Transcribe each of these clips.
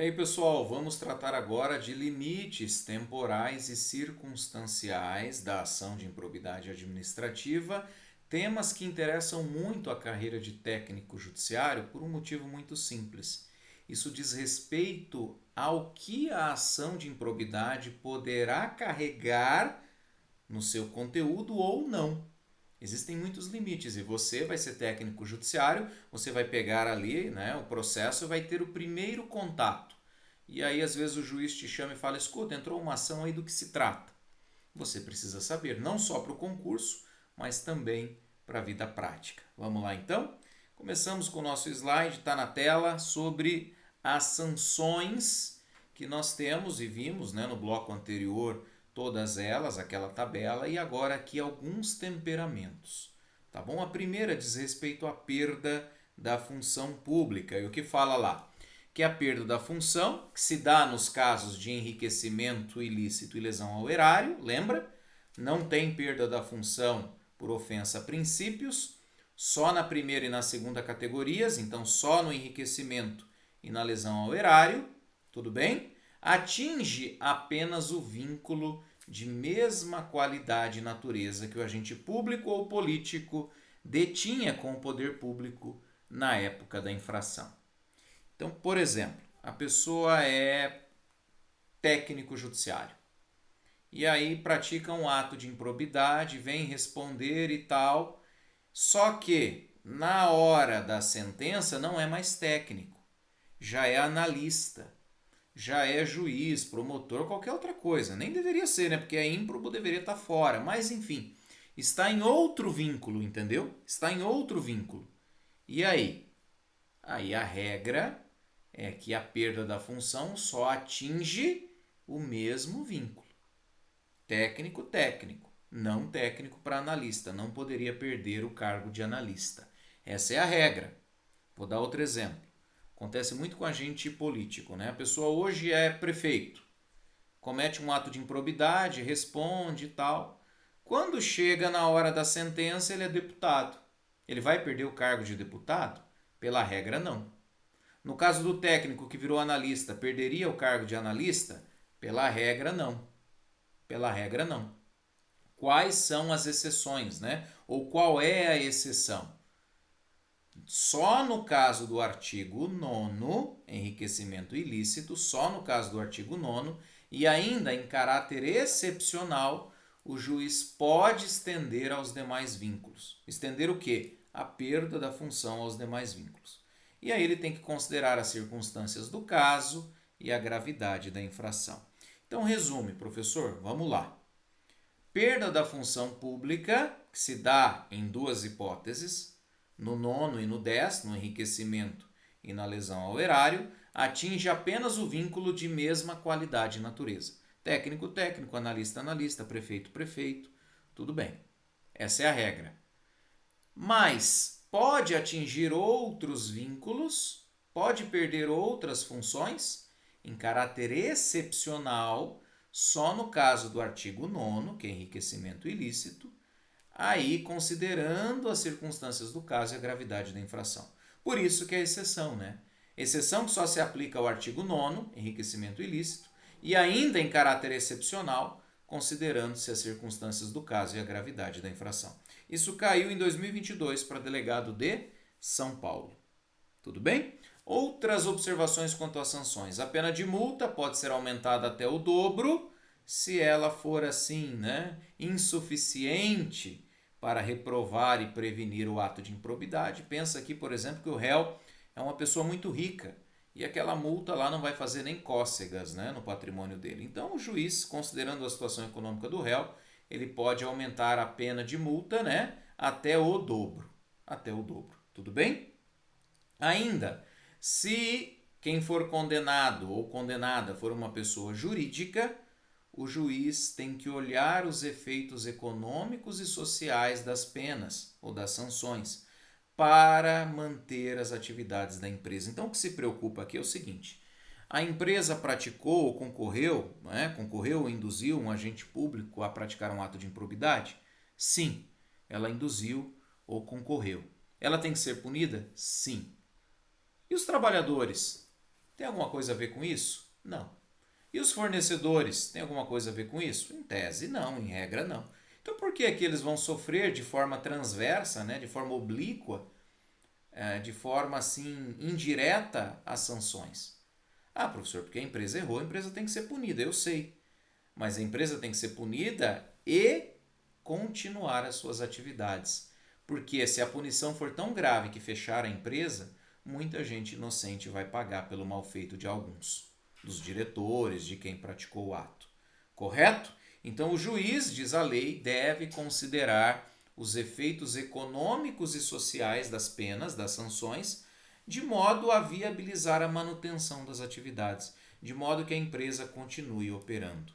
aí, pessoal, vamos tratar agora de limites temporais e circunstanciais da ação de improbidade administrativa, temas que interessam muito a carreira de técnico judiciário por um motivo muito simples. Isso diz respeito ao que a ação de improbidade poderá carregar no seu conteúdo ou não. Existem muitos limites e você vai ser técnico judiciário, você vai pegar ali, né, o processo e vai ter o primeiro contato. E aí às vezes o juiz te chama e fala: escuta, entrou uma ação aí, do que se trata? Você precisa saber, não só para o concurso, mas também para a vida prática. Vamos lá então? Começamos com o nosso slide, está na tela, sobre as sanções que nós temos e vimos, né, no bloco anterior, todas elas, aquela tabela, e agora aqui alguns temperamentos. Tá bom? A primeira diz respeito à perda da função pública. E o que fala lá? Que é a perda da função, que se dá nos casos de enriquecimento ilícito e lesão ao erário, lembra? Não tem perda da função por ofensa a princípios, só na primeira e na segunda categorias, então só no enriquecimento e na lesão ao erário, tudo bem? Atinge apenas o vínculo de mesma qualidade e natureza que o agente público ou político detinha com o poder público na época da infração. Então, por exemplo, a pessoa é técnico judiciário e aí pratica um ato de improbidade, vem responder e tal, só que na hora da sentença não é mais técnico, já é analista, já é juiz, promotor, qualquer outra coisa. Nem deveria ser, né? Porque a ímprobo deveria estar fora. Mas, enfim, está em outro vínculo, entendeu? Está em outro vínculo. E aí? Aí a regra é que a perda da função só atinge o mesmo vínculo. Técnico, técnico. Não técnico para analista. Não poderia perder o cargo de analista. Essa é a regra. Vou dar outro exemplo. Acontece muito com agente político, né? A pessoa hoje é prefeito, comete um ato de improbidade, responde e tal. Quando chega na hora da sentença, ele é deputado. Ele vai perder o cargo de deputado? Pela regra, não. No caso do técnico que virou analista, perderia o cargo de analista? Pela regra, não. Pela regra, não. Quais são as exceções, né? Ou qual é a exceção? Só no caso do artigo 9º, enriquecimento ilícito, só no caso do artigo 9º, e ainda em caráter excepcional, o juiz pode estender aos demais vínculos. Estender o quê? A perda da função aos demais vínculos. E aí ele tem que considerar as circunstâncias do caso e a gravidade da infração. Então, resume, professor, vamos lá. Perda da função pública, que se dá em duas hipóteses, no 9º e no 10º, no enriquecimento e na lesão ao erário, atinge apenas o vínculo de mesma qualidade e natureza. Técnico, técnico, analista, analista, prefeito, prefeito, tudo bem. Essa é a regra. Mas pode atingir outros vínculos, pode perder outras funções em caráter excepcional, só no caso do artigo 9º, que é enriquecimento ilícito, aí considerando as circunstâncias do caso e a gravidade da infração. Por isso que é exceção, né? Exceção que só se aplica ao artigo 9º, enriquecimento ilícito, e ainda em caráter excepcional, considerando-se as circunstâncias do caso e a gravidade da infração. Isso caiu em 2022 para delegado de São Paulo. Tudo bem? Outras observações quanto às sanções. A pena de multa pode ser aumentada até o dobro, se ela for assim, né, insuficiente para reprovar e prevenir o ato de improbidade. Pensa aqui, por exemplo, que o réu é uma pessoa muito rica e aquela multa lá não vai fazer nem cócegas, né, no patrimônio dele. Então, o juiz, considerando a situação econômica do réu, ele pode aumentar a pena de multa, né, até o dobro. Até o dobro. Tudo bem? Ainda, se quem for condenado ou condenada for uma pessoa jurídica, o juiz tem que olhar os efeitos econômicos e sociais das penas ou das sanções para manter as atividades da empresa. Então, o que se preocupa aqui é o seguinte: a empresa praticou ou concorreu, concorreu ou induziu um agente público a praticar um ato de improbidade? Sim, ela induziu ou concorreu. Ela tem que ser punida? Sim. E os trabalhadores? Tem alguma coisa a ver com isso? Não. E os fornecedores, tem alguma coisa a ver com isso? Em tese, não, em regra, não. Então, por que que eles vão sofrer de forma transversa, né, de forma oblíqua, de forma assim indireta as sanções? Ah, professor, porque a empresa errou, a empresa tem que ser punida, eu sei. Mas a empresa tem que ser punida e continuar as suas atividades. Porque se a punição for tão grave que fechar a empresa, muita gente inocente vai pagar pelo mal feito de alguns, dos diretores, de quem praticou o ato. Correto? Então, o juiz, diz a lei, deve considerar os efeitos econômicos e sociais das penas, das sanções, de modo a viabilizar a manutenção das atividades, de modo que a empresa continue operando.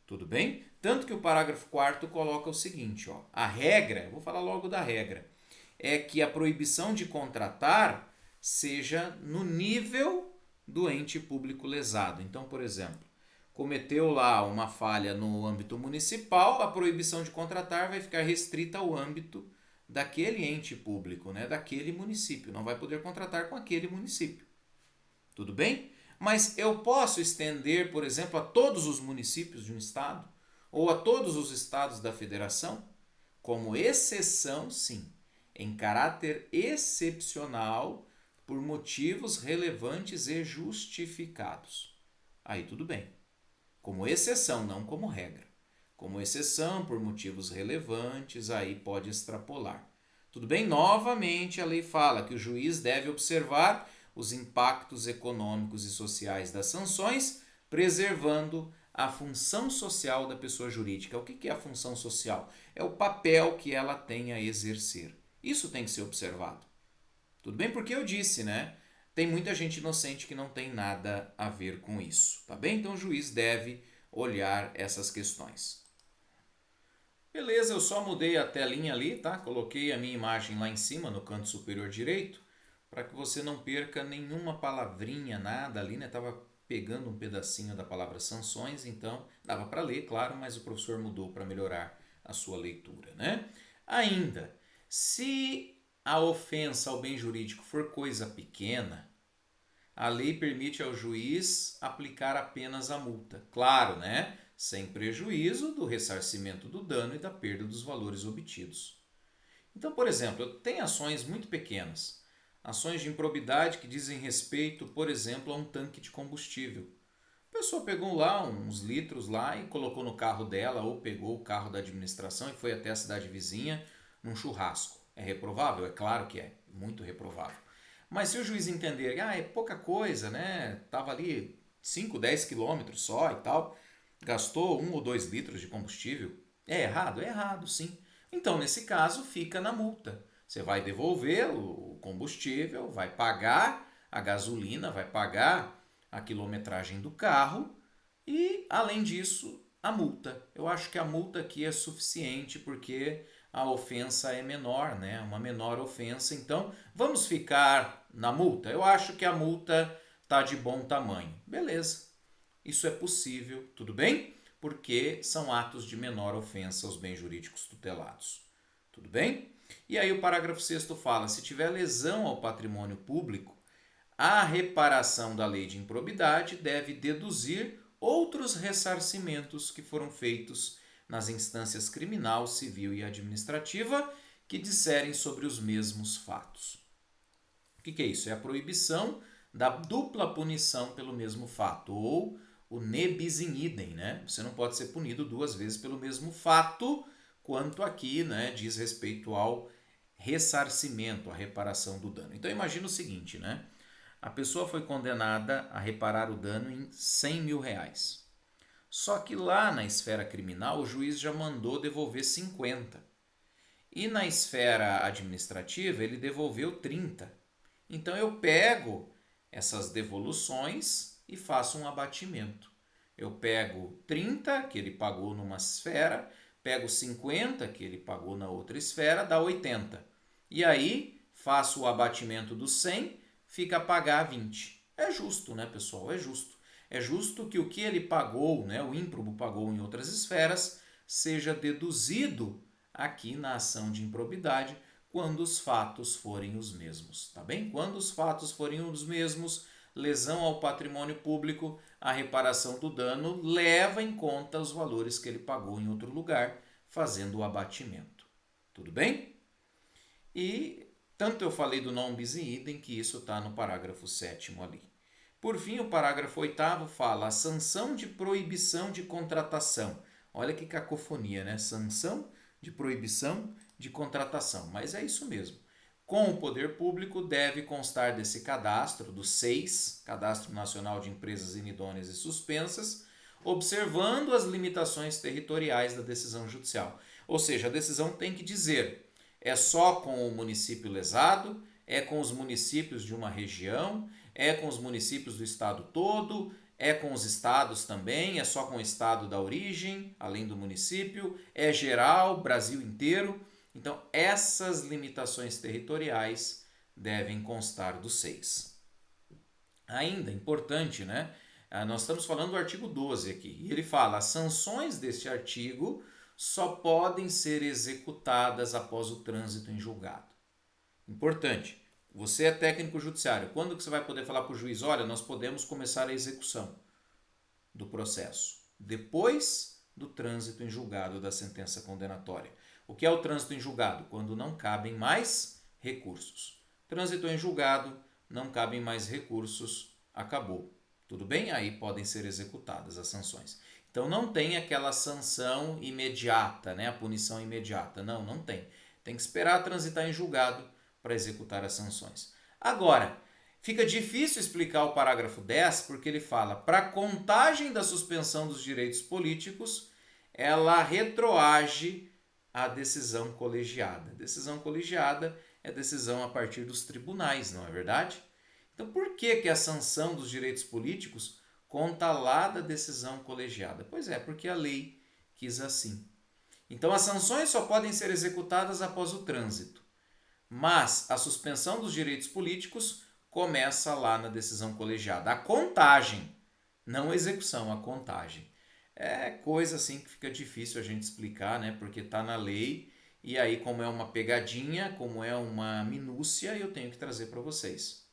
Tudo bem? Tanto que o parágrafo 4º coloca o seguinte, ó, a regra, vou falar logo da regra, é que a proibição de contratar seja no nível do ente público lesado. Então, por exemplo, cometeu lá uma falha no âmbito municipal, a proibição de contratar vai ficar restrita ao âmbito daquele ente público, né, daquele município. Não vai poder contratar com aquele município. Tudo bem? Mas eu posso estender, por exemplo, a todos os municípios de um estado ou a todos os estados da federação? Como exceção, sim, em caráter excepcional, por motivos relevantes e justificados. Aí tudo bem. Como exceção, não como regra. Como exceção, por motivos relevantes, aí pode extrapolar. Tudo bem? Novamente, a lei fala que o juiz deve observar os impactos econômicos e sociais das sanções, preservando a função social da pessoa jurídica. O que é a função social? É o papel que ela tem a exercer. Isso tem que ser observado. Tudo bem? Porque eu disse, né? Tem muita gente inocente que não tem nada a ver com isso, tá bem? Então o juiz deve olhar essas questões. Beleza, eu só mudei a telinha ali, tá? Coloquei a minha imagem lá em cima, no canto superior direito, para que você não perca nenhuma palavrinha, nada ali, né? Tava pegando um pedacinho da palavra sanções, então dava para ler, claro, mas o professor mudou para melhorar a sua leitura, né? Ainda, se a ofensa ao bem jurídico for coisa pequena, a lei permite ao juiz aplicar apenas a multa. Claro, né? Sem prejuízo do ressarcimento do dano e da perda dos valores obtidos. Então, por exemplo, eu tenho ações muito pequenas, ações de improbidade que dizem respeito, por exemplo, a um tanque de combustível. A pessoa pegou lá uns litros lá e colocou no carro dela ou pegou o carro da administração e foi até a cidade vizinha num churrasco. É reprovável? É claro que é, muito reprovável. Mas se o juiz entender, é pouca coisa, né? Tava ali 5, 10 quilômetros só e tal, gastou 1 ou 2 litros de combustível, é errado? É errado, sim. Então, nesse caso, fica na multa. Você vai devolver o combustível, vai pagar a gasolina, vai pagar a quilometragem do carro e, além disso, a multa. Eu acho que a multa aqui é suficiente porque a ofensa é menor, né? Uma menor ofensa. Então, vamos ficar na multa? Eu acho que a multa está de bom tamanho. Beleza. Isso é possível, tudo bem? Porque são atos de menor ofensa aos bens jurídicos tutelados. Tudo bem? E aí o parágrafo 6º fala: se tiver lesão ao patrimônio público, a reparação da lei de improbidade deve deduzir outros ressarcimentos que foram feitos nas instâncias criminal, civil e administrativa que disserem sobre os mesmos fatos. O que é isso? É a proibição da dupla punição pelo mesmo fato, ou o ne bis in idem, né? Você não pode ser punido 2 vezes pelo mesmo fato, quanto aqui, né, diz respeito ao ressarcimento, a reparação do dano. Então imagina o seguinte, né? A pessoa foi condenada a reparar o dano em 100 mil reais. Só que lá na esfera criminal o juiz já mandou devolver 50. E na esfera administrativa ele devolveu 30. Então eu pego essas devoluções e faço um abatimento. Eu pego 30 que ele pagou numa esfera, pego 50 que ele pagou na outra esfera, dá 80. E aí faço o abatimento do 100, fica a pagar 20. É justo, né, pessoal? É justo. É justo que o que ele pagou, né, o ímprobo pagou em outras esferas, seja deduzido aqui na ação de improbidade quando os fatos forem os mesmos, tá bem? Quando os fatos forem os mesmos, lesão ao patrimônio público, a reparação do dano leva em conta os valores que ele pagou em outro lugar, fazendo o abatimento. Tudo bem? E tanto eu falei do non bis in idem que isso está no parágrafo 7º ali. Por fim, o parágrafo 8º fala a sanção de proibição de contratação. Olha que cacofonia, né? Sanção de proibição de contratação. Mas é isso mesmo. Com o poder público deve constar desse cadastro, do SEIS, Cadastro Nacional de Empresas Inidôneas e Suspensas, observando as limitações territoriais da decisão judicial. Ou seja, a decisão tem que dizer é só com o município lesado, é com os municípios de uma região, é com os municípios do estado todo, é com os estados também, é só com o estado da origem, além do município, é geral, Brasil inteiro. Então, essas limitações territoriais devem constar do SEIS. Ainda, importante, né? Nós estamos falando do artigo 12 aqui, e ele fala, as sanções deste artigo só podem ser executadas após o trânsito em julgado. Importante, você é técnico judiciário, quando que você vai poder falar para o juiz, olha, nós podemos começar a execução do processo? Depois do trânsito em julgado da sentença condenatória. O que é o trânsito em julgado? Quando não cabem mais recursos. Trânsito em julgado, não cabem mais recursos, acabou. Tudo bem? Aí podem ser executadas as sanções. Então não tem aquela sanção imediata, né? A punição imediata. Não, não tem. Tem que esperar transitar em julgado para executar as sanções. Agora, fica difícil explicar o parágrafo 10 porque ele fala para a contagem da suspensão dos direitos políticos, ela retroage à decisão colegiada. Decisão colegiada é decisão a partir dos tribunais, não é verdade? Então por que a sanção dos direitos políticos conta lá da decisão colegiada? Pois é, porque a lei quis assim. Então as sanções só podem ser executadas após o trânsito, mas a suspensão dos direitos políticos começa lá na decisão colegiada. A contagem, não a execução, a contagem. É coisa assim que fica difícil a gente explicar, né? Porque está na lei e aí como é uma pegadinha, como é uma minúcia, eu tenho que trazer para vocês.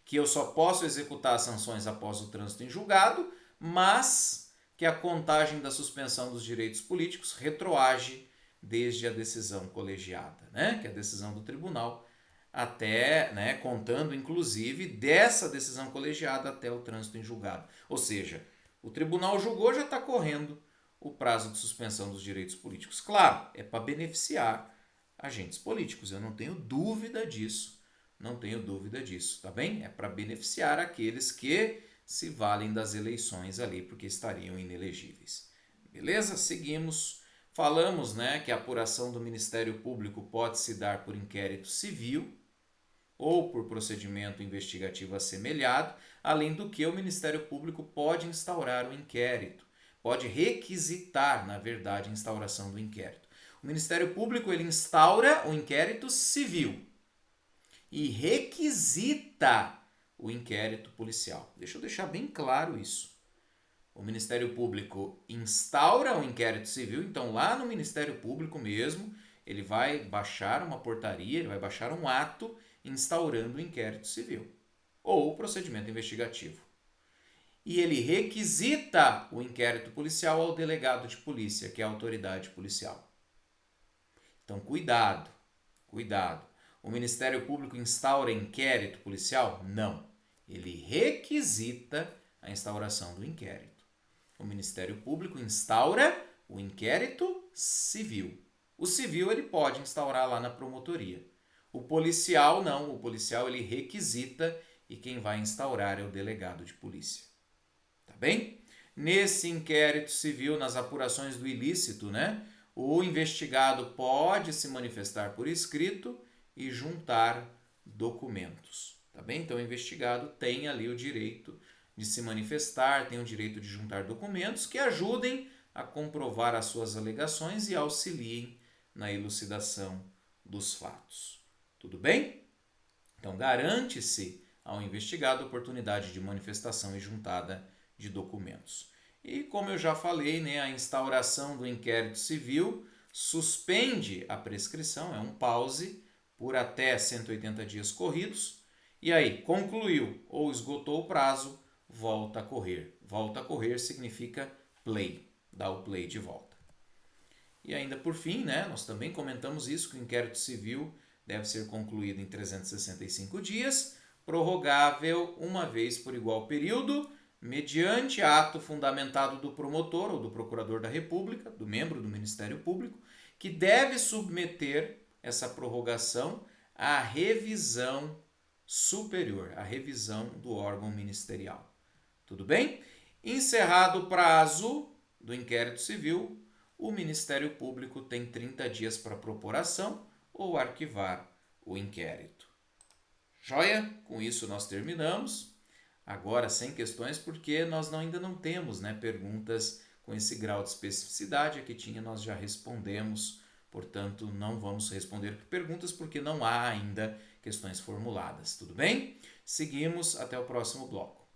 Que eu só posso executar as sanções após o trânsito em julgado, mas que a contagem da suspensão dos direitos políticos retroage desde a decisão colegiada, né? Que é a decisão do tribunal, até, né, contando inclusive dessa decisão colegiada até o trânsito em julgado. Ou seja, o tribunal julgou, já está correndo o prazo de suspensão dos direitos políticos. Claro, é para beneficiar agentes políticos, eu não tenho dúvida disso. Não tenho dúvida disso, tá bem? É para beneficiar aqueles que se valem das eleições ali, porque estariam inelegíveis. Beleza? Seguimos. Falamos, né, que a apuração do Ministério Público pode se dar por inquérito civil ou por procedimento investigativo assemelhado, além do que o Ministério Público pode instaurar o inquérito, pode requisitar, na verdade, a instauração do inquérito. O Ministério Público ele instaura o inquérito civil e requisita o inquérito policial. Deixa eu deixar bem claro isso. O Ministério Público instaura o inquérito civil, então lá no Ministério Público mesmo, ele vai baixar uma portaria, ele vai baixar um ato instaurando o inquérito civil ou o procedimento investigativo. E ele requisita o inquérito policial ao delegado de polícia, que é a autoridade policial. Então, cuidado, cuidado. O Ministério Público instaura inquérito policial? Não. Ele requisita a instauração do inquérito. O Ministério Público instaura o inquérito civil. O civil ele pode instaurar lá na promotoria. O policial não. O policial ele requisita e quem vai instaurar é o delegado de polícia. Tá bem? Nesse inquérito civil, nas apurações do ilícito, né, o investigado pode se manifestar por escrito e juntar documentos, tá bem? Então o investigado tem ali o direito de se manifestar, tem o direito de juntar documentos que ajudem a comprovar as suas alegações e auxiliem na elucidação dos fatos. Tudo bem? Então garante-se ao investigado a oportunidade de manifestação e juntada de documentos. E como eu já falei, né, a instauração do inquérito civil suspende a prescrição, é um pause por até 180 dias corridos, E aí, concluiu ou esgotou o prazo, volta a correr. Volta a correr significa play, dá o play de volta. E ainda por fim, né, nós também comentamos isso, que o inquérito civil deve ser concluído em 365 dias, prorrogável uma vez por igual período, mediante ato fundamentado do promotor ou do procurador da República, do membro do Ministério Público, que deve submeter essa prorrogação à revisão superior, à revisão do órgão ministerial. Tudo bem? Encerrado o prazo do inquérito civil, o Ministério Público tem 30 dias para propor ação ou arquivar o inquérito. Joia? Com isso nós terminamos. Agora sem questões, porque nós ainda não temos, né, perguntas com esse grau de especificidade. Aqui tinha, nós já respondemos, portanto não vamos responder perguntas porque não há ainda questões formuladas. Tudo bem? Seguimos até o próximo bloco.